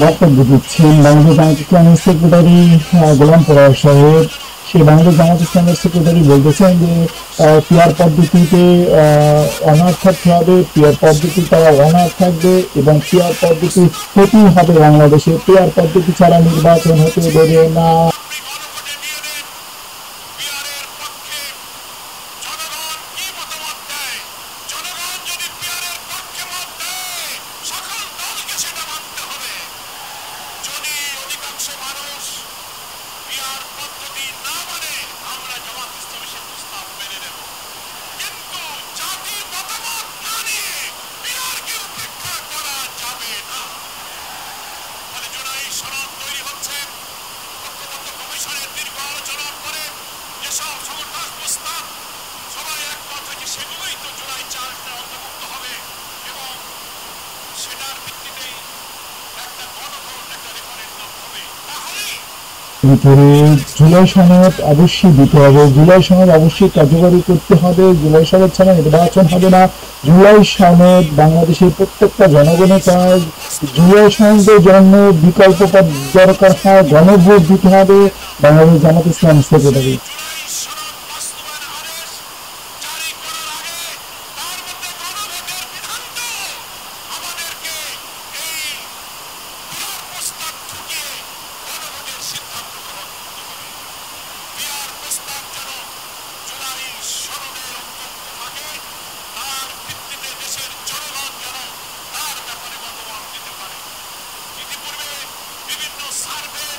বক্তব্য দিচ্ছেন বাংলাদেশ জামাত ইসলামের সেক্রেটারি গোলাম পরোয়ার সাহেব। সেই বাংলাদেশ জামাত ইসলামের সেক্রেটারি বলতেছেন যে পিয়ার পদ্ধতিতে অনার থাকতে হবে, পিয়ার পদ্ধতি তারা অনার থাকবে এবং পিয়ার পদ্ধতি হতেই হবে বাংলাদেশে, পিয়ার পদ্ধতি ছাড়া নির্বাচন হতে দেবে না। ভিতরে জুলাই সনদ অবশ্যই দিতে হবে, জুলাই সনদ অবশ্যই কার্যকরী করতে হবে, জুলাই সনদ ছাড়া নির্বাচন হবে না। জুলাই সনদ বাংলাদেশের প্রত্যেকটা জনগণের কাজ। জুলাই সনদের জন্য বিকল্প পথ দরকার হয়, গণভোট দিতে হবে। বাংলাদেশ জামাত ইসলাম সেক্রেটারি। সার্ভে